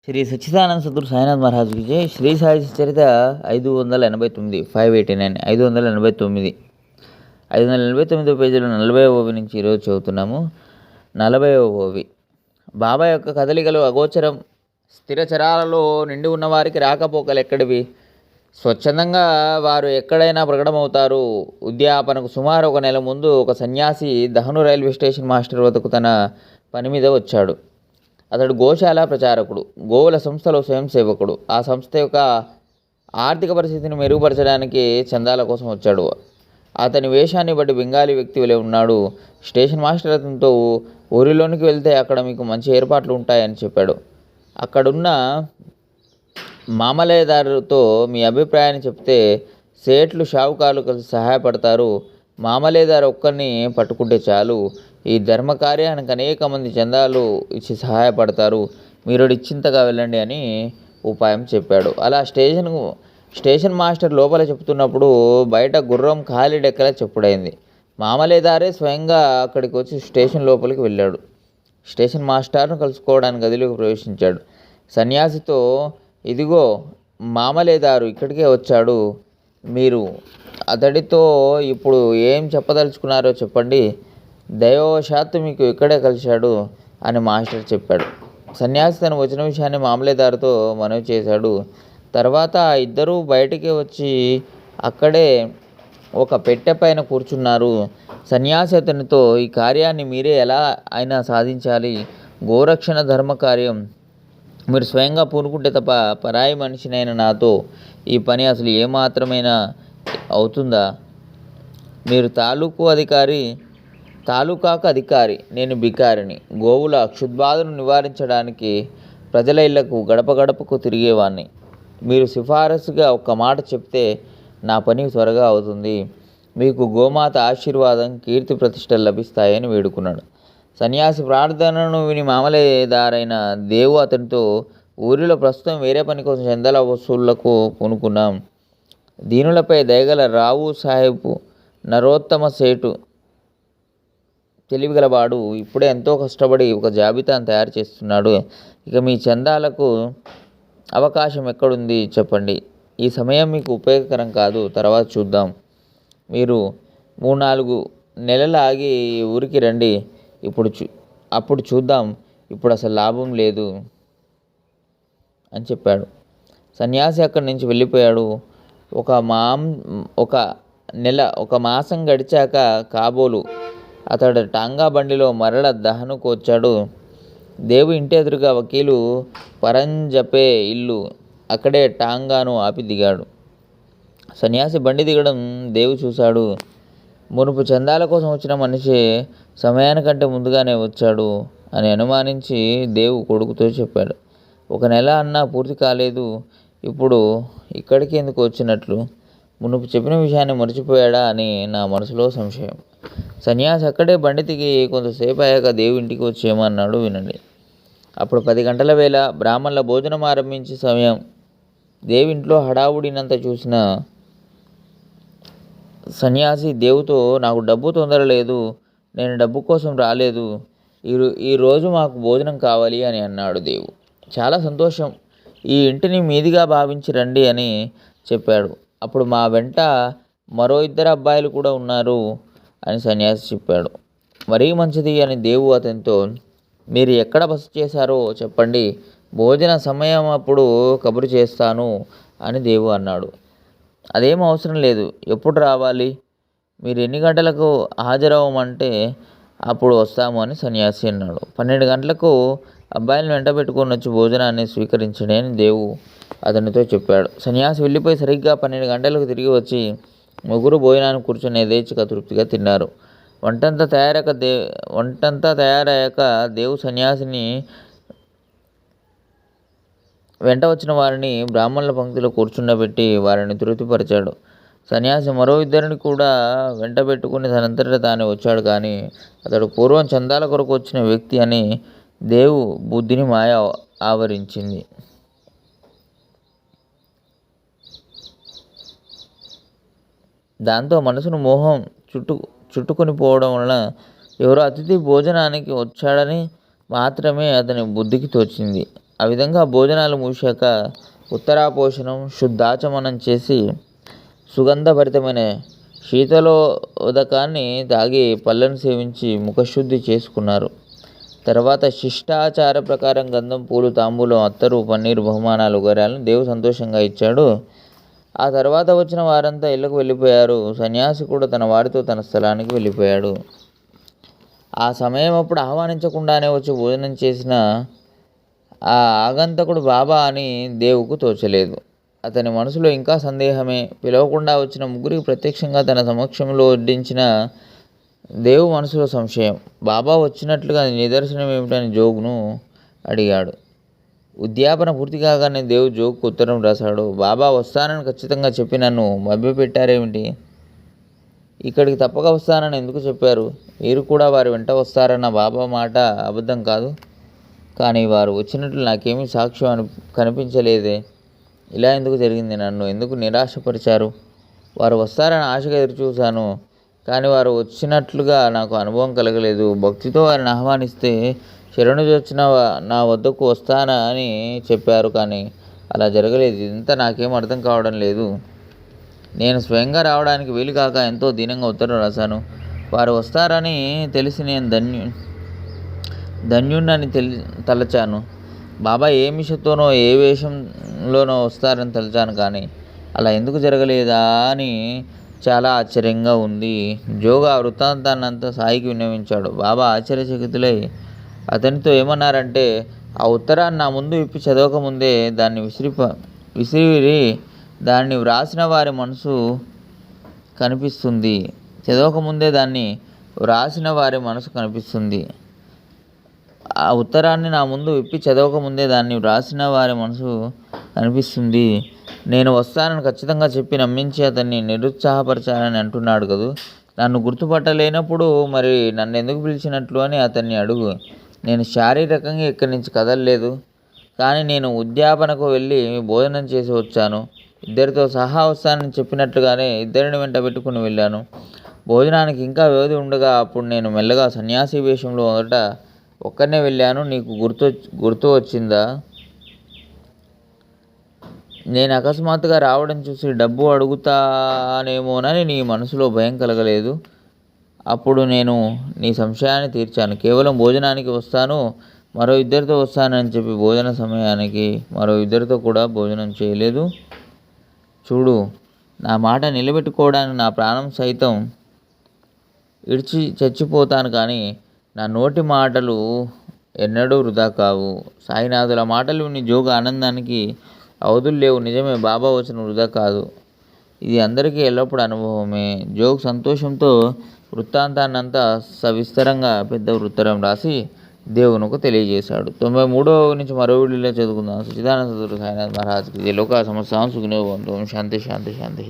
శ్రీ సచ్చిదానంద సద్గురు సాయినాథ్ మహారాజ్కి జై. శ్రీ సాయి చరిత 589, 589, 589, 589 పేజీలో 40వ ఓవి నుంచి ఈరోజు చదువుతున్నాము. 40వ ఓవి. బాబా యొక్క కదలికలు అగోచరం, స్థిరచరాలలో నిండి ఉన్నవారికి రాకపోకలు ఎక్కడివి? స్వచ్ఛందంగా వారు ఎక్కడైనా ప్రకటమవుతారు. ఉద్యాపనకు సుమారు 1 నెల ముందు ఒక సన్యాసి దహను రైల్వే స్టేషన్ మాస్టర్ వద్దకు తన పని మీద వచ్చాడు. అతడు గోశాల ప్రచారకుడు, గోవుల సంస్థలో స్వయం సేవకుడు. ఆ సంస్థ యొక్క ఆర్థిక పరిస్థితిని మెరుగుపరచడానికి చందాల కోసం వచ్చాడు. అతని వేషాన్ని బట్టి బెంగాలీ వ్యక్తి వలె ఉన్నాడు. స్టేషన్ మాస్టర్ అతనితో ఊరిలోనికి వెళ్తే అక్కడ మీకు మంచి ఏర్పాట్లు ఉంటాయని చెప్పాడు. అక్కడున్న మామలేదారుతో మీ అభిప్రాయాన్ని చెప్తే సేట్లు షావుకారులు కలిసి సహాయపడతారు. మామలేదారు ఒక్కరిని పట్టుకుంటే చాలు. ఈ ధర్మ కార్యానికి అనేక మంది చందాలు ఇచ్చి సహాయపడతారు. మీరు నిశ్చింతగా వెళ్ళండి అని ఉపాయం చెప్పాడు. అలా స్టేషన్ మాస్టర్ లోపల చెప్తున్నప్పుడు బయట గుర్రం ఖాళీ డెక్కల చెప్పుడైంది. మామలేదారే స్వయంగా అక్కడికి వచ్చి స్టేషన్ లోపలికి వెళ్ళాడు. స్టేషన్ మాస్టర్ను కలుసుకోవడానికి గదిలోకి ప్రవేశించాడు. సన్యాసితో, ఇదిగో మామలేదారు ఇక్కడికే వచ్చాడు. మీరు అతడితో ఇప్పుడు ఏం చెప్పదలుచుకున్నారో చెప్పండి. దైవవశాత్తు మీకు ఇక్కడే కలిశాడు అని మాస్టర్ చెప్పాడు. సన్యాసి తను వచ్చిన విషయాన్ని మామలేదారుతో మనవి చేశాడు. తర్వాత ఇద్దరూ బయటికి వచ్చి అక్కడే ఒక పెట్టె పైన కూర్చున్నారు. సన్యాసి అతనితో, ఈ కార్యాన్ని మీరే ఎలా అయినా సాధించాలి. గోరక్షణ ధర్మ కార్యం మీరు స్వయంగా పూనుకుంటే తప్ప పరాయి మనిషినైన నాతో ఈ పని అసలు ఏమాత్రమైనా అవుతుందా? మీరు తాలూకాకు అధికారి, నేను బికారిని. గోవుల క్షుద్బాధను నివారించడానికి ప్రజల ఇళ్లకు గడప గడపకు తిరిగేవాణ్ణి. మీరు సిఫారసుగా ఒక్క మాట చెప్తే నా పని త్వరగా అవుతుంది. మీకు గోమాత ఆశీర్వాదం, కీర్తి ప్రతిష్టలు లభిస్తాయని వేడుకున్నాడు. సన్యాసి ప్రార్థనను విని మామలేదారైన దేవు అతనితో, ఊరిలో ప్రస్తుతం వేరే పని కోసం చందాల వసూళ్లకు పూనుకున్నాం. దీనులపై దయగల రావు సాహెబ్ నరోత్తమ సేటు తెలివిగలవాడు. ఇప్పుడే ఎంతో కష్టపడి ఒక జాబితాను తయారు చేస్తున్నాడు. ఇక మీ చందాలకు అవకాశం ఎక్కడుంది చెప్పండి. ఈ సమయం మీకు ఉపయోగకరం కాదు, తర్వాత చూద్దాం. మీరు 3-4 నెలలు ఆగి ఊరికి రండి. అప్పుడు చూద్దాం. ఇప్పుడు అసలు లాభం లేదు అని చెప్పాడు. సన్యాసి అక్కడి నుంచి వెళ్ళిపోయాడు. ఒక మాసం గడిచాక కాబోలు అతడు టాంగా బండిలో మరల దహనుకు వచ్చాడు. దేవు ఇంటి ఎదురుగా వకీలు పరంజపే ఇల్లు. అక్కడే టాంగాను ఆపి దిగాడు. సన్యాసి బండి దిగడం దేవు చూశాడు. మునుపు చందాల కోసం వచ్చిన మనిషి సమయానికంటే ముందుగానే వచ్చాడు అని అనుమానించి దేవు కొడుకుతో చెప్పాడు. 1 నెల అన్నా పూర్తి కాలేదు. ఇప్పుడు ఇక్కడికి ఎందుకు వచ్చినట్లు? మునుపు చెప్పిన విషయాన్ని మర్చిపోయాడా అని నా మనసులో సంశయం. సన్యాసి అక్కడే బండి దిగి కొంతసేపు అయ్యాక దేవు ఇంటికి వచ్చి ఏమన్నాడు వినండి. అప్పుడు 10 గంటల వేళ. బ్రాహ్మణుల భోజనం ఆరంభించే సమయం. దేవింట్లో హడావుడినంత చూసిన సన్యాసి దేవుతో, నాకు డబ్బు తొందర లేదు, నేను డబ్బు కోసం రాలేదు, ఈరోజు మాకు భోజనం కావాలి అని అన్నాడు. దేవు, చాలా సంతోషం, ఈ ఇంటిని మీదిగా భావించి రండి అని చెప్పాడు. అప్పుడు మా వెంట మరో 2 అబ్బాయిలు కూడా ఉన్నారు అని సన్యాసి చెప్పాడు. మరీ మంచిది అని దేవు అతనితో, మీరు ఎక్కడ బస చేశారో చెప్పండి, భోజన సమయం అప్పుడు కబురు చేస్తాను అని దేవు అన్నాడు. అదేం అవసరం లేదు, ఎప్పుడు రావాలి, మీరు ఎన్ని గంటలకు హాజరవ్వమంటే అప్పుడు వస్తాము అని సన్యాసి అన్నాడు. 12 గంటలకు అబ్బాయిలను వెంట పెట్టుకొని వచ్చి భోజనాన్ని స్వీకరించండి అని దేవు అతనితో చెప్పాడు. సన్యాసి వెళ్ళిపోయి సరిగ్గా 12 గంటలకు తిరిగి వచ్చి ముగ్గురు భోజనాన్ని కూర్చొని యథేచ్ఛగా తృప్తిగా తిన్నారు. వంటంతా తయారయ్యాక దేవు సన్యాసిని వెంట వచ్చిన వారిని బ్రాహ్మణుల పంక్తిలో కూర్చుండబెట్టి వారిని తృప్తిపరిచాడు. సన్యాసి మరో 2 కూడా వెంట పెట్టుకుని తనంతట తానే వచ్చాడు. కానీ అతడు పూర్వం చందాల కొరకు వచ్చిన వ్యక్తి అని దేవు బుద్ధిని మాయ ఆవరించింది. దాంతో మనసును మోహం చుట్టుకొని పోవడం వలన ఎవరో అతిథి భోజనానికి వచ్చాడని మాత్రమే అతని బుద్ధికి తోచింది. ఆ విధంగా భోజనాలు ముగిశాక ఉత్తరాపోషణం శుద్ధాచమనం చేసి సుగంధభరితమైన శీతలోదకాన్ని తాగి పళ్ళను సేవించి ముఖశుద్ధి చేసుకున్నారు. తర్వాత శిష్టాచార ప్రకారం గంధం, పూలు, తాంబూలం, అత్తరు, పన్నీరు, బహుమానాలు, గర్యాలను దేవుడు సంతోషంగా ఇచ్చాడు. ఆ తర్వాత వచ్చిన వారంతా ఇళ్లకు వెళ్ళిపోయారు. సన్యాసి కూడా తన వారితో తన స్థలానికి వెళ్ళిపోయాడు. ఆ సమయం అప్పుడు ఆహ్వానించకుండానే వచ్చి భోజనం చేసిన ఆ ఆగంతకుడు బాబా అని దేవుకు తోచలేదు. అతని మనసులో ఇంకా సందేహమే. పిలవకుండా వచ్చిన ముగ్గురికి ప్రత్యక్షంగా తన సమక్షంలో వడ్డించిన దేవు మనసులో సంశయం. బాబా వచ్చినట్లుగా నిదర్శనం ఏమిటని జోగును అడిగాడు. ఉద్యాపన పూర్తి కాగానే దేవు జోగుకు ఉత్తరం రాశాడు. బాబా వస్తానని ఖచ్చితంగా చెప్పి నన్ను మభ్యపెట్టారేమిటి? ఇక్కడికి తప్పక వస్తానని ఎందుకు చెప్పారు? మీరు కూడా వారి వెంట వస్తారన్న బాబా మాట అబద్ధం కాదు. కానీ వారు వచ్చినట్లు నాకేమీ సాక్ష్యం కనిపించలేదే. ఇలా ఎందుకు జరిగింది? నన్ను ఎందుకు నిరాశపరిచారు? వారు వస్తారని ఆశగా ఎదురుచూశాను, కానీ వారు వచ్చినట్లుగా నాకు అనుభవం కలగలేదు. భక్తితో వారిని ఆహ్వానిస్తే శరణుజొచ్చిన నా వద్దకు వస్తానా అని చెప్పారు, కానీ అలా జరగలేదు. ఇదంతా నాకేం అర్థం కావడం లేదు. నేను స్వయంగా రావడానికి వీలు కాక ఎంతో దీనంగా ఉత్తరం రాశాను. వారు వస్తారని తెలిసి నేను ధన్యుణ్ణని తలచాను. బాబా ఏ మిషతోనో ఏ వేషంలోనో వస్తారని తలచాను, కానీ అలా ఎందుకు జరగలేదా అని చాలా ఆశ్చర్యంగా ఉంది. జోగా ఆ వృత్తాంతాన్నంతా సాయికి విన్నవించాడు. బాబా ఆశ్చర్యచకితులై అతనితో ఏమన్నారంటే, ఆ ఉత్తరాన్ని నా ముందు విప్పి చదవకముందే దాన్ని విసిరి దాన్ని వ్రాసిన వారి మనసు కనిపిస్తుంది. చదవకముందే దాన్ని వ్రాసిన వారి మనసు కనిపిస్తుంది. ఆ ఉత్తరాన్ని నా ముందు విప్పి చదవకముందే దాన్ని వ్రాసిన వారి మనసు కనిపిస్తుంది. నేను వస్తానని ఖచ్చితంగా చెప్పి నమ్మించి అతన్ని నిరుత్సాహపరచాలని అంటున్నాడు కదూ. నన్ను గుర్తుపట్టలేనప్పుడు మరి నన్ను ఎందుకు పిలిచినట్లు అని అతన్ని అడుగు. నేను శారీరకంగా ఇక్కడి నుంచి కదలలేదు, కానీ నేను ఉద్యాపనకు వెళ్ళి భోజనం చేసి వచ్చాను. ఇద్దరితో సహా వస్తానని చెప్పినట్లుగానే ఇద్దరిని వెంట పెట్టుకుని వెళ్ళాను. భోజనానికి ఇంకా వ్యవధి ఉండగా అప్పుడు నేను మెల్లగా సన్యాసి వేషంలో మొదట ఒక్కనే వెళ్ళాను. నీకు గుర్తు వచ్చిందా? నేను అకస్మాత్తుగా రావడం చూసి డబ్బు అడుగుతానేమోనని నీ మనసులో భయం కలగలేదు. అప్పుడు నేను నీ సంశయాన్ని తీర్చాను. కేవలం భోజనానికి వస్తాను, మరో ఇద్దరితో వస్తానని చెప్పి భోజన సమయానికి మరో ఇద్దరితో కూడా భోజనం చేయలేదు. చూడు, నా మాట నిలబెట్టుకోవడానికి నా ప్రాణం సైతం ఇడిచి చచ్చిపోతాను, కానీ నా నోటి మాటలు ఎన్నడూ వృధా కావు. సాయినాథుల మాటలు విని జోగ ఆనందానికి అవధులు లేవు. నిజమే, బాబా వచ్చిన వృధా కాదు. ఇది అందరికీ ఎల్లప్పుడూ అనుభవమే. జోగ్ సంతోషంతో వృత్తాంతాన్నంతా సవిస్తరంగా పెద్ద ఉత్తరం రాసి దేవునికి తెలియజేశాడు. 93వ నుంచి మరో వీడియోలో చదువుకుందాం. సచ్చిదానంద సద్గురు సాయినాథ్ మహారాజ్కి జై. లోకా సమస్తాం సుఖినో భవంతు. శాంతి శాంతి శాంతి.